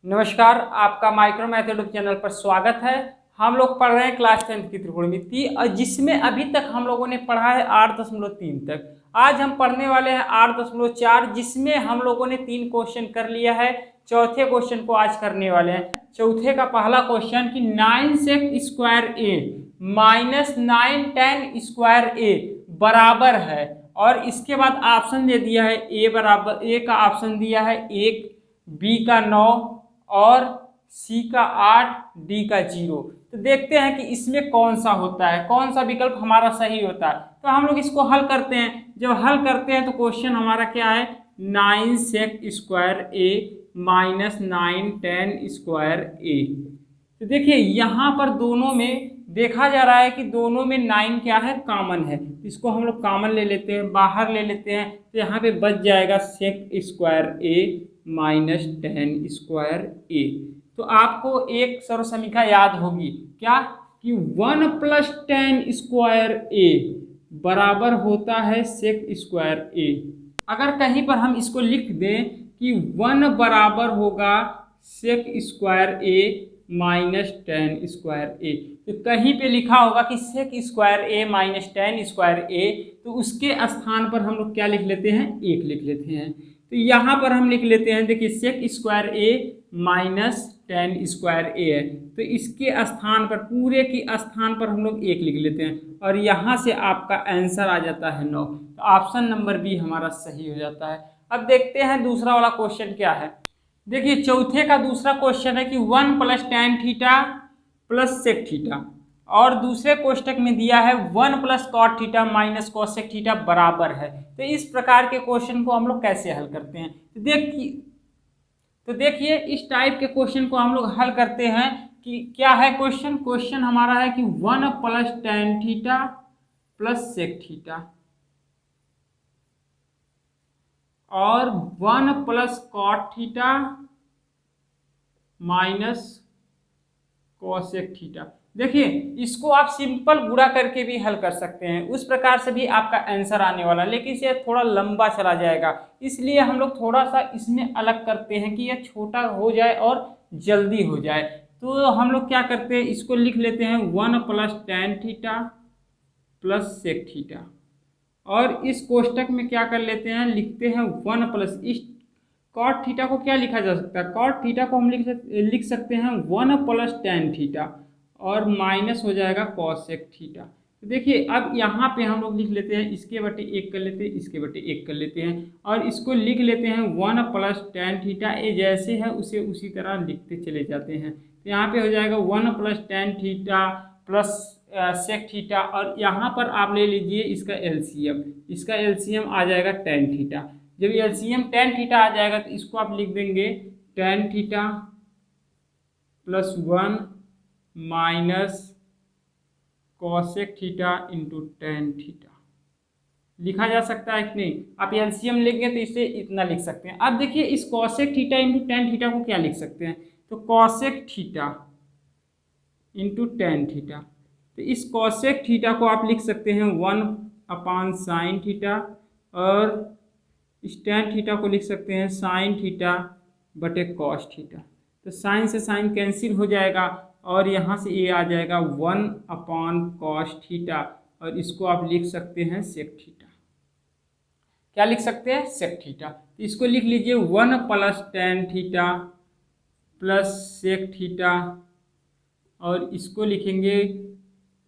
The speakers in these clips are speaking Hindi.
नमस्कार, आपका माइक्रो मैथ यूट्यूब चैनल पर स्वागत है। हम लोग पढ़ रहे हैं क्लास 10 की त्रिकोणमिति और जिसमें अभी तक हम लोगों ने पढ़ा है 8.3 तक। आज हम पढ़ने वाले हैं 8.4, जिसमें हम लोगों ने 3 क्वेश्चन कर लिया है। चौथे क्वेश्चन को आज करने वाले हैं। चौथे का पहला क्वेश्चन कि 9sec² a minus 9tan² a बराबर है, और इसके बाद ऑप्शन दे दिया है ए का ऑप्शन दिया है 1, बी का 9 और सी का 8, डी का 0। तो देखते हैं कि इसमें कौन सा होता है, कौन सा विकल्प हमारा सही होता है। तो हम लोग इसको हल करते हैं। जब हल करते हैं तो क्वेश्चन हमारा क्या है, 9sec² a minus 9tan² a। तो देखिए यहाँ पर दोनों में देखा जा रहा है कि दोनों में 9 क्या है, कॉमन है। इसको हम लोग कॉमन ले लेते हैं, बाहर ले लेते हैं। तो यहाँ पे बच जाएगा sec² a minus tan² a। तो आपको एक सर्वसमीक्षा याद होगी क्या, कि 1 प्लस tan² a बराबर होता है sec² a। अगर कहीं पर हम इसको लिख दें कि 1 बराबर होगा sec² a minus tan² a, तो कहीं पे लिखा होगा कि sec² a minus tan² a, तो उसके स्थान पर हम लोग क्या लिख लेते हैं, 1 लिख लेते हैं। तो यहाँ पर हम लिख लेते हैं, देखिए sec² a minus tan² a है, तो इसके स्थान पर, पूरे की स्थान पर हम लोग 1 लिख लेते हैं, और यहाँ से आपका आंसर आ जाता है 9। तो ऑप्शन नंबर बी हमारा सही हो जाता है। अब देखते हैं दूसरा वाला क्वेश्चन क्या है। देखिए चौथे का दूसरा क्वेश्चन है कि 1 plus tan theta plus sec theta, और दूसरे कोष्टक में दिया है 1 plus cot theta minus cosec theta बराबर है। तो इस प्रकार के क्वेश्चन को हम लोग कैसे हल करते हैं, तो देखिए इस टाइप के क्वेश्चन को हम लोग हल करते हैं कि क्या है क्वेश्चन हमारा है कि 1 plus tan theta plus sec theta और 1 plus cot theta minus cosec theta. देखिए इसको आप सिंपल गुणा करके भी हल कर सकते हैं, उस प्रकार से भी आपका आंसर आने वाला, लेकिन इसे थोड़ा लंबा चला जाएगा, इसलिए हम लोग थोड़ा सा इसमें अलग करते हैं कि यह छोटा हो जाए और जल्दी हो जाए। तो हम लोग क्या करते हैं, इसको लिख लेते हैं 1 plus tan theta plus sec theta, और इस कोष्टक में क्या कर लेते हैं, लिखते हैं 1 प्लस, इस cot थीटा को क्या लिखा जा सकता है, cot थीटा को हम लिख सकते हैं 1 प्लस tan थीटा और माइनस हो जाएगा cosec थीटा। तो देखिए अब यहाँ पे हम लोग लिख लेते हैं, इसके बटे 1 कर लेते हैं, इसके बटे 1 कर लेते हैं, और इसको लिख लेते हैं 1 प्लस tan थीटा। ये जैसे है उसे उसी तरह लिखते चले जाते हैं। तो यहाँ पे हो जाएगा 1 plus tan theta plus sec theta, और यहाँ पर आप ले लीजिए इसका एलसीएम आ जाएगा tan थीटा। जब एलसीएम tan थीटा आ जाएगा तो इसको आप लिख देंगे tan theta plus 1 minus cosec theta into tan theta लिखा जा सकता है कि नहीं। आप एलसीएम लेंगे तो इसे इतना लिख सकते हैं। अब देखिए इस cosec theta into tan theta को क्या लिख सकते हैं, तो cosec theta into tan theta. तो इस cosec थीटा को आप लिख सकते हैं 1/sin थीटा, और इस tan थीटा को लिख सकते हैं sin थीटा बटे cos थीटा। तो साइन से साइन कैंसिल हो जाएगा, और यहाँ से ये आ जाएगा 1/cos थीटा, और इसको आप लिख सकते हैं sec थीटा। क्या लिख सकते हैं, sec थीटा। तो इसको लिख लीजिए 1 plus tan theta plus sec theta, और इसको लिखेंगे,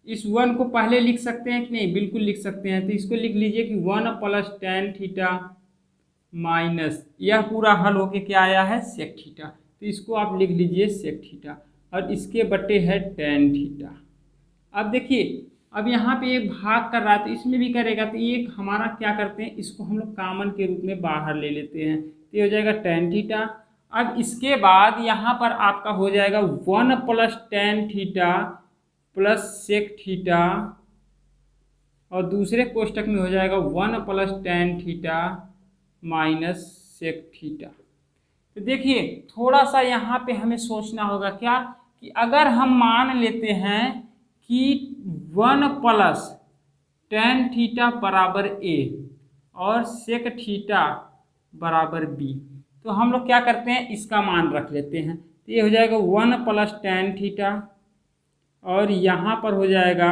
इस 1 को पहले लिख सकते हैं कि नहीं, बिल्कुल लिख सकते हैं। तो इसको लिख लीजिए कि 1 प्लस tan थीटा माइनस, यह पूरा हल होके क्या आया है, sec थीटा। तो इसको आप लिख लीजिए sec थीटा, और इसके बटे है tan थीटा। अब देखिए अब यहाँ पे एक भाग कर रहा है तो इसमें भी करेगा, तो ये हमारा क्या करते हैं, इसको हम लोग कॉमन के रूप में बाहर ले लेते हैं, तो ये हो जाएगा tan थीटा। अब इसके बाद यहाँ पर आपका हो जाएगा 1 plus tan theta plus sec theta, और दूसरे कोष्टक में हो जाएगा 1 plus tan theta minus sec theta. तो देखिए थोड़ा सा यहाँ पे हमें सोचना होगा क्या, कि अगर हम मान लेते हैं कि 1 प्लस tan थीटा बराबर a और sec थीटा बराबर b, तो हम लोग क्या करते हैं, इसका मान रख लेते हैं। तो ये हो जाएगा 1 + tan थीटा, और यहाँ पर हो जाएगा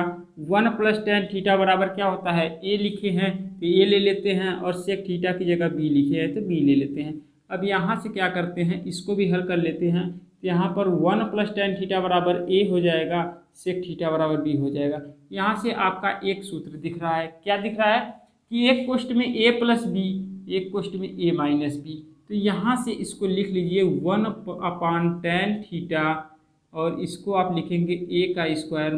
1 + tan थीटा बराबर क्या होता है, ए लिखे हैं तो ए ले लेते हैं, और सेक थीटा की जगह बी लिखे हैं तो बी ले लेते हैं। अब यहाँ से क्या करते हैं, इसको भी हल कर लेते हैं। तो यहाँ पर 1 + tan थीटा बराबर ए हो जाएगा, सेक थीटा बराबर बी हो जाएगा। यहाँ से आपका एक सूत्र दिख रहा है, क्या दिख रहा है कि एक क्वेश्चन में a + b, एक क्वेश्चन में a - b। तो यहाँ से इसको लिख लीजिए 1/tan थीटा, और इसको आप लिखेंगे a² - b²,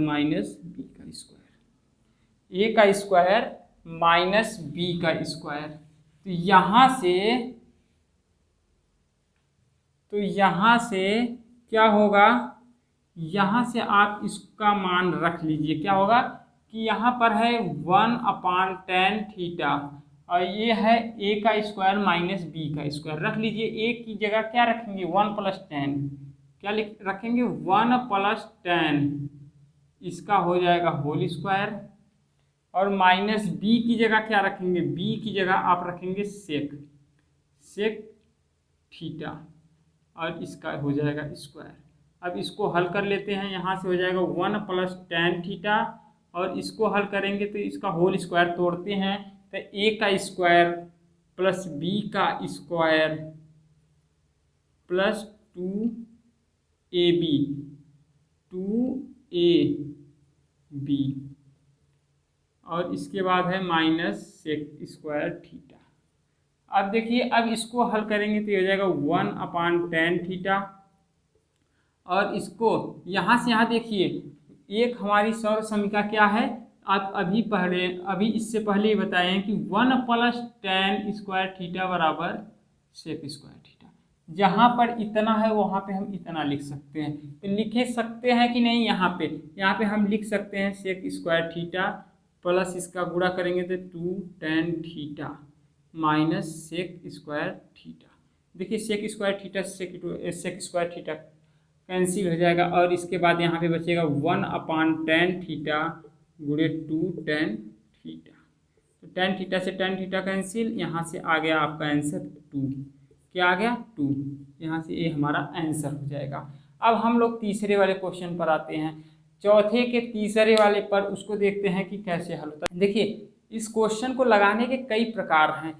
a² - b²। तो यहाँ से क्या होगा, यहाँ से आप इसका मान रख लीजिए। क्या होगा कि यहाँ पर है 1/tan थीटा, और ये है a² - b² रख लीजिए। a की जगह क्या रखेंगे, 1 + tan, क्या रखेंगे 1 + tan, इसका हो जाएगा होल स्क्वायर, और -b की जगह क्या रखेंगे, b की जगह आप रखेंगे सेक थीटा, और इसका हो जाएगा स्क्वायर। अब इसको हल कर लेते हैं, यहाँ से हो जाएगा 1 + tan थीटा, और इसको हल करेंगे तो इसका होल स्क्वायर तोड़ते हैं, तो a² + b² + 2ab, और इसके बाद है -sec² थीटा। अब देखिए, अब इसको हल करेंगे तो ये हो जाएगा 1/tan थीटा, और इसको यहाँ से यहाँ देखिए, एक हमारी सौर समीकरण क्या है, आप अभी इससे पहले ही बताए हैं कि 1 + tan² थीटा बराबर sec² थीटा। जहाँ पर इतना है वहाँ पे हम इतना लिख सकते हैं, तो लिख सकते हैं कि नहीं, यहाँ पे हम लिख सकते हैं sec² थीटा प्लस इसका गुणा करेंगे तो 2 tan theta minus sec² theta. देखिए sec² theta sec² theta cancel हो जाएगा, और इसके बाद यहाँ पे बचेगा 1/tan थीटा गुणे 2 tan थीटा। तो tan थीटा से tan थीटा कैंसिल, यहाँ से आ गया आपका आंसर 2। क्या आ गया, 2। यहाँ से ये हमारा आंसर हो जाएगा। अब हम लोग तीसरे वाले क्वेश्चन पर आते हैं। चौथे के तीसरे वाले पर उसको देखते हैं कि कैसे हल होता है। देखिए, इस क्वेश्चन को लगाने के कई प्रकार हैं।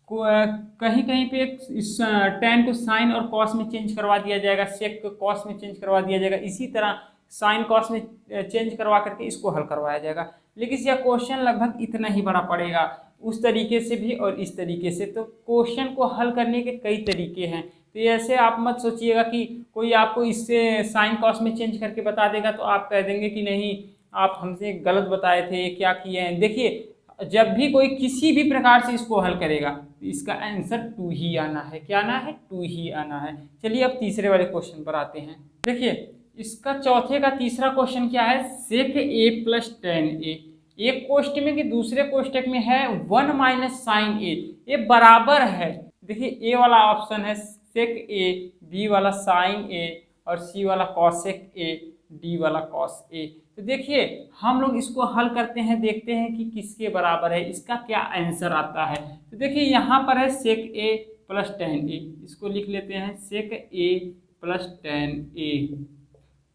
कहीं कहीं पे इस tan को साइन और कॉस में चेंज करवा दिया जाएगा, सेक को कॉस में चेंज करवा दिया जाएगा, इसी तरह साइन कॉस में चेंज करवा करके इसको हल करवाया जाएगा। लेकिन यह क्वेश्चन लगभग इतना ही बड़ा पड़ेगा, उस तरीके से भी और इस तरीके से। तो क्वेश्चन को हल करने के कई तरीके हैं, तो ऐसे आप मत सोचिएगा कि कोई आपको इससे साइन कॉस में चेंज करके बता देगा तो आप कह देंगे कि नहीं, आप हमसे गलत बताए थे, क्या किए हैं। देखिए, जब भी कोई किसी भी प्रकार से इसको हल करेगा तो इसका आंसर 2 ही आना है। क्या आना है, 2 ही आना है। चलिए अब तीसरे वाले क्वेश्चन पर आते हैं। देखिए, इसका चौथे का तीसरा क्वेश्चन क्या है, sec a + tan a। एक कोष्टक में कि दूसरे कोष्टक में है 1 - sin a, ये बराबर है। देखिए, ए वाला ऑप्शन है sec a, बी वाला sin a, और सी वाला cosec a, डी वाला cos a। तो देखिए, हम लोग इसको हल करते हैं, देखते हैं कि किसके बराबर है, इसका क्या आंसर आता है। तो देखिए, यहाँ पर है sec a + tan a, इसको लिख लेते हैं sec a + tan a,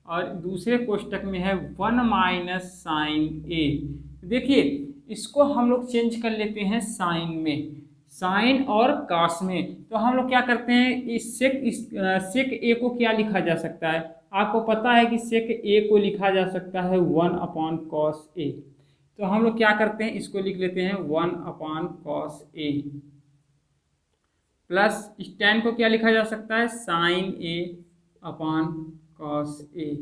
और दूसरे कोष्टक में है 1 - sin a। देखिए, इसको हम लोग चेंज कर लेते हैं साइन में, साइन और कॉस में। तो हम लोग क्या करते हैं, इस सेक ए को क्या लिखा जा सकता है, आपको पता है कि सेक ए को लिखा जा सकता है 1/cos a। तो हम लोग क्या करते हैं, इसको लिख लेते हैं 1/cos a, प्लस इस tan को क्या लिखा जा सकता है, sin a/cos a।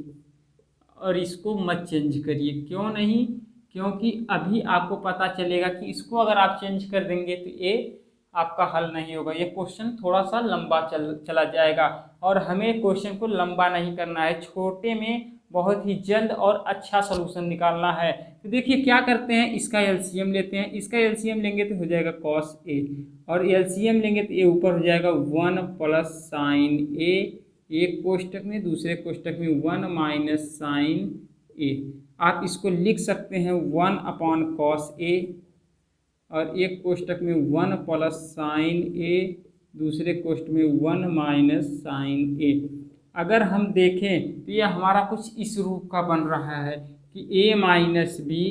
और इसको मत चेंज करिए, क्यों नहीं, क्योंकि अभी आपको पता चलेगा कि इसको अगर आप चेंज कर देंगे तो ये आपका हल नहीं होगा। ये क्वेश्चन थोड़ा सा लंबा चला जाएगा, और हमें क्वेश्चन को लंबा नहीं करना है, छोटे में बहुत ही जल्द और अच्छा सलूशन निकालना है। तो देखिए, क्या करते हैं, इसका एलसीएम लेते हैं। इसका एलसीएम लेंगे तो हो जाएगा cos a, और एलसीएम लेंगे तो ये ऊपर हो जाएगा 1 + sin a, एक कोष्टक में, दूसरे कोष्टक में 1 - sin a। आप इसको लिख सकते हैं 1/cos a, और एक कोष्टक में 1 + sin a दूसरे कोष्ठ में 1 माइनस साइन ए। अगर हम देखें तो ये हमारा कुछ इस रूप का बन रहा है कि ए माइनस बी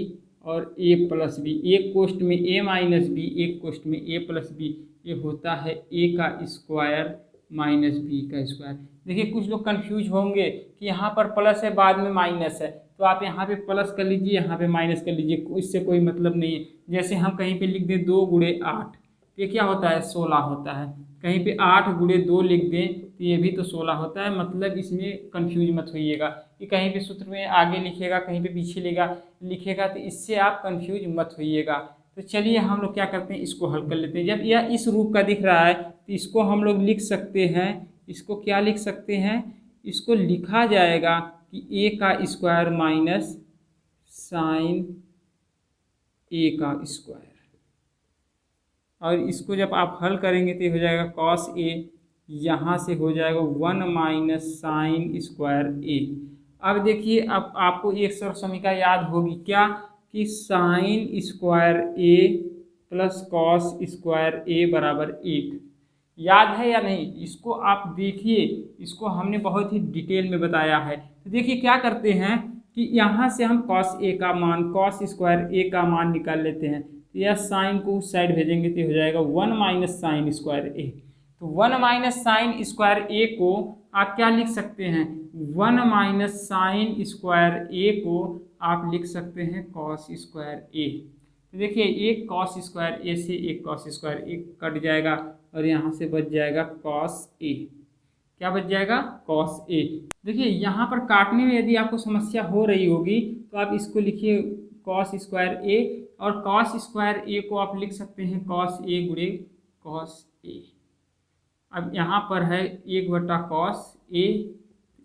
और ए प्लस बी, एक कोष्ठ में ए माइनस बी, एक कोष्ठ में ए प्लस बी, ये होता है ए का स्क्वायर माइनस बी का स्क्वायर। देखिए कुछ लोग कंफ्यूज होंगे कि यहाँ पर प्लस है बाद में माइनस है, तो आप यहाँ पे प्लस कर लीजिए, यहाँ पे माइनस कर लीजिए, इससे कोई मतलब नहीं है। जैसे हम कहीं पे लिख दें 2 गुणे 8, ये क्या होता है 16 होता है। कहीं पे 8 गुणे 2 लिख दें तो ये भी तो 16 होता है। मतलब इसमें कंफ्यूज मत होइएगा कि कहीं पे सूत्र में आगे लिखेगा कहीं पे पीछे लिखेगा, तो इससे आप कंफ्यूज मत होइएगा। तो चलिए हम लोग क्या करते हैं, इसको हल कर लेते हैं। जब यह इस रूप का दिख रहा है तो इसको हम लोग लिख सकते हैं, इसको क्या लिख सकते हैं, इसको लिखा जाएगा कि ए का स्क्वायर माइनस साइन ए का स्क्वायर। और इसको जब आप हल करेंगे तो हो जाएगा कॉस ए, यहाँ से हो जाएगा 1 माइनस साइन स्क्वायर ए। अब देखिए अब आपको एक समीकरण याद होगी क्या, कि साइन स्क्वायर ए प्लस कॉस स्क्वायर ए बराबर 1। याद है या नहीं, इसको आप देखिए, इसको हमने बहुत ही डिटेल में बताया है। तो देखिए क्या करते हैं कि यहाँ से हम कॉस ए का मान, कॉस स्क्वायर ए का मान निकाल लेते हैं। तो यह साइन को उस साइड भेजेंगे तो हो जाएगा 1 माइनस साइन स्क्वायर ए। तो 1 माइनस साइन स्क्वायर ए को आप क्या लिख सकते हैं, 1 माइनस साइन स्क्वायर ए को आप लिख सकते हैं कॉस स्क्वायर ए। तो देखिए एक कॉस स्क्वायर ए से एक कॉस स्क्वायर ए कट जाएगा और यहाँ से बच जाएगा कॉस ए। क्या बच जाएगा, कॉस ए। देखिए यहाँ पर काटने में यदि आपको समस्या हो रही होगी तो आप इसको लिखिए कॉस स्क्वायर ए, और कॉस स्क्वायर ए को आप लिख सकते हैं कॉस ए गुणे कॉस ए। अब यहाँ पर है 1 कॉस ए,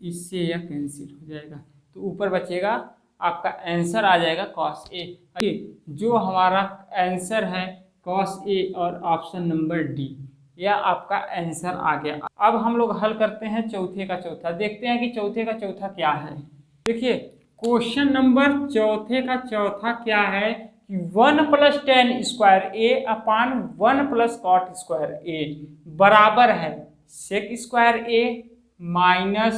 इससे यह कैंसिल हो जाएगा तो ऊपर बचेगा आपका आंसर आ जाएगा कॉस ए। जो हमारा आंसर है कॉस ए और ऑप्शन नंबर डी, यह आपका आंसर आ गया। अब हम लोग हल करते हैं चौथे का चौथा, देखते हैं कि चौथे का चौथा क्या है। देखिए क्वेश्चन नंबर चौथे का चौथा क्या है कि 1 प्लस टेन स्क्वायर ए अपान 1 प्लस कॉट स्क्वायर ए बराबर है सेक स्क्वायर ए माइनस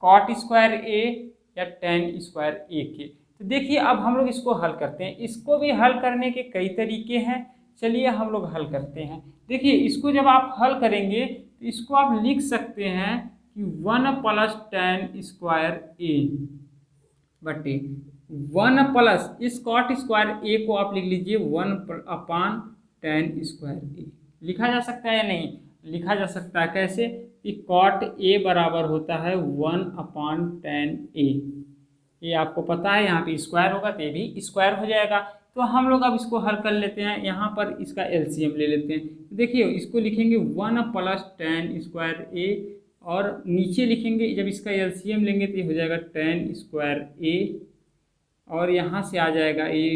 कॉट स्क्वायर ए या टेन स्क्वायर ए के। तो देखिए अब हम लोग इसको हल करते हैं। इसको भी हल करने के कई तरीके हैं, चलिए हम लोग हल करते हैं। देखिए इसको जब आप हल करेंगे तो इसको आप लिख सकते हैं कि 1 प्लस टेन स्क्वायर ए बटे 1 प्लस इस कॉट स्क्वायर ए को आप लिख लीजिए 1 अपान टेन स्क्वायर ए। लिखा जा सकता है या नहीं, लिखा जा सकता है। कैसे कि कॉट ए बराबर होता है 1 अपान टेन ए। ये आपको पता है यहाँ पे स्क्वायर होगा तो ये भी स्क्वायर हो जाएगा। तो हम लोग अब इसको हल कर लेते हैं, यहाँ पर इसका एलसीएम ले लेते हैं। देखिए इसको लिखेंगे 1 प्लस टेन स्क्वायर ए और नीचे लिखेंगे जब इसका एलसीएम लेंगे तो ये हो जाएगा टेन स्क्वायर ए और यहाँ से आ जाएगा ए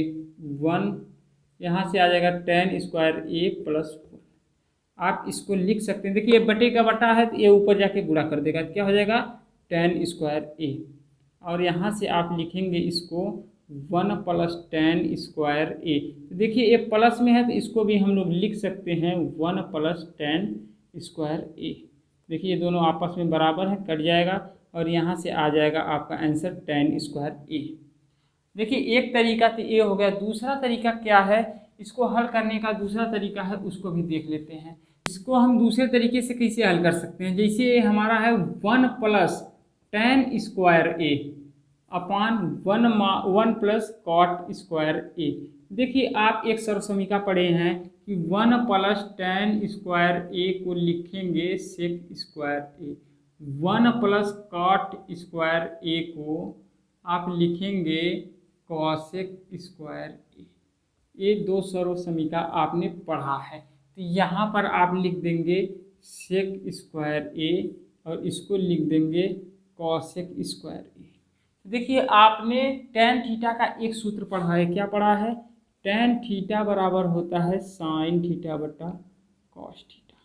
1, यहाँ से आ जाएगा टेन स्क्वायर ए प्लस 4। आप इसको लिख सकते हैं। देखिए ये बटे का बटा है तो ये ऊपर जाके गुणा कर देगा, क्या हो जाएगा टेन स्क्वायर ए। और यहाँ से आप लिखेंगे इसको 1 प्लस टेन स्क्वायर ए। तो देखिए ये प्लस में है तो इसको भी हम लोग लिख सकते हैं 1 प्लस टेन स्क्वायर ए। देखिए ये दोनों आपस में बराबर है, कट जाएगा और यहाँ से आ जाएगा आपका आंसर टेन स्क्वायर ए। देखिए एक तरीका तो ये हो गया। दूसरा तरीका क्या है, इसको हल करने का दूसरा तरीका है, उसको भी देख लेते हैं। इसको हम दूसरे तरीके से कैसे हल कर सकते हैं। जैसे हमारा है 1 प्लस टेन स्क्वायर ए अपान 1 प्लस कॉट स्क्वायर ए। देखिए आप एक सर्वसमीका पढ़े हैं कि 1 प्लस टेन स्क्वायर ए को लिखेंगे सेक स्क्वायर ए, 1 प्लस कॉट स्क्वायर ए को आप लिखेंगे कॉसेक स्क्वायर ए। ये दो सर्वसमीका आपने पढ़ा है तो यहाँ पर आप लिख देंगे सेक स्क्वायर ए और इसको लिख देंगे कॉसेक स्क्वायर ए। देखिए आपने टेन थीटा का एक सूत्र पढ़ा है, क्या पढ़ा है, टेन थीटा बराबर होता है साइन थीटा बटा कॉस थीटा।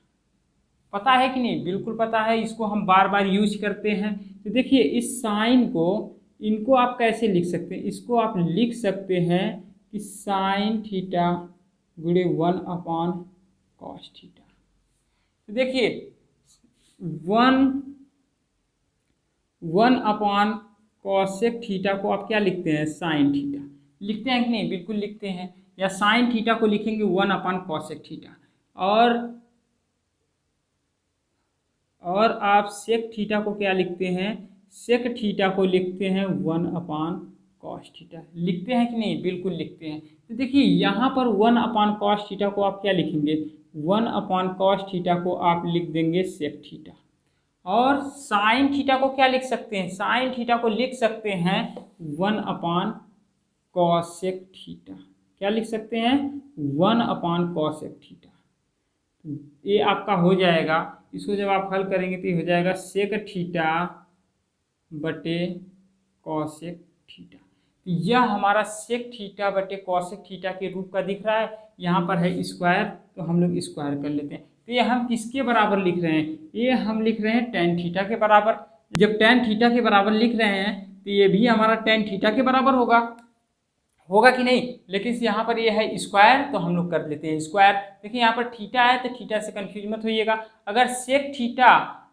पता है कि नहीं, बिल्कुल पता है, इसको हम बार बार यूज करते हैं। तो देखिए इस साइन को, इनको आप कैसे लिख सकते हैं, इसको आप लिख सकते हैं कि साइन थीटा गुणे 1 अपान कॉस थीटा। तो देखिए 1/कॉसेक थीटा को आप क्या लिखते हैं, साइन थीटा लिखते हैं कि नहीं, बिल्कुल लिखते हैं। या साइन थीटा को लिखेंगे 1/कॉसेक थीटा, और आप सेक थीटा को क्या लिखते हैं, सेक थीटा को लिखते हैं 1/कॉस थीटा। लिखते हैं कि नहीं, बिल्कुल लिखते हैं। तो देखिए यहाँ पर 1/कॉस थीटा को आप क्या लिखेंगे, 1/कॉस थीटा को आप लिख देंगे सेक थीटा। और साइन थीटा को क्या लिख सकते हैं, साइन थीटा को लिख सकते हैं 1/कॉसेक थीटा। क्या लिख सकते हैं, 1/कॉसेक थीटा। ये आपका हो जाएगा, इसको जब आप हल करेंगे तो ये हो जाएगा सेक थीटा बटे कॉसेक थीटा। तो यह हमारा सेक थीटा बटे कॉसेक थीटा के रूप का दिख रहा है। यहाँ पर है स्क्वायर, तो हम लोग स्क्वायर कर लेते हैं। तो ये हम किसके बराबर लिख रहे हैं, ये हम लिख रहे हैं टेन थीटा के बराबर। जब टेन थीटा के बराबर लिख रहे हैं तो ये भी हमारा टेन थीटा के बराबर होगा कि नहीं। लेकिन यहाँ पर ये है स्क्वायर, तो हम लोग कर लेते हैं स्क्वायर। देखिए यहाँ पर थीटा है तो थीटा से कंफ्यूज मत होइएगा। अगर sec theta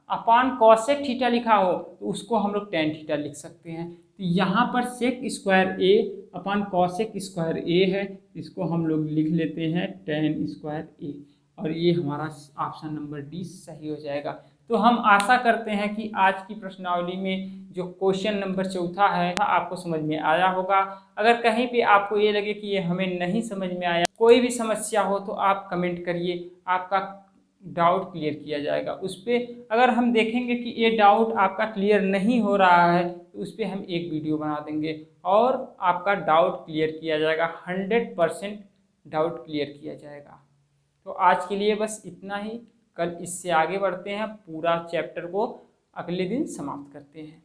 upon cosec theta लिखा हो तो उसको हम लोग टेन थीटा लिख सकते हैं। तो यहाँ पर सेक स्क्वायर ए अपान कॉसेक स्क्वायर ए है, इसको हम लोग लिख लेते हैं टेन स्क्वायर ए, और ये हमारा ऑप्शन नंबर डी सही हो जाएगा। तो हम आशा करते हैं कि आज की प्रश्नावली में जो क्वेश्चन नंबर 4 है आपको समझ में आया होगा। अगर कहीं पे आपको ये लगे कि ये हमें नहीं समझ में आया, कोई भी समस्या हो तो आप कमेंट करिए, आपका डाउट क्लियर किया जाएगा उस पर। अगर हम देखेंगे कि ये डाउट आपका क्लियर नहीं हो रहा है तो उस पर हम एक वीडियो बना देंगे और आपका डाउट क्लियर किया जाएगा, 100% डाउट क्लियर किया जाएगा। तो आज के लिए बस इतना ही, कल इससे आगे बढ़ते हैं, पूरा चैप्टर को अगले दिन समाप्त करते हैं।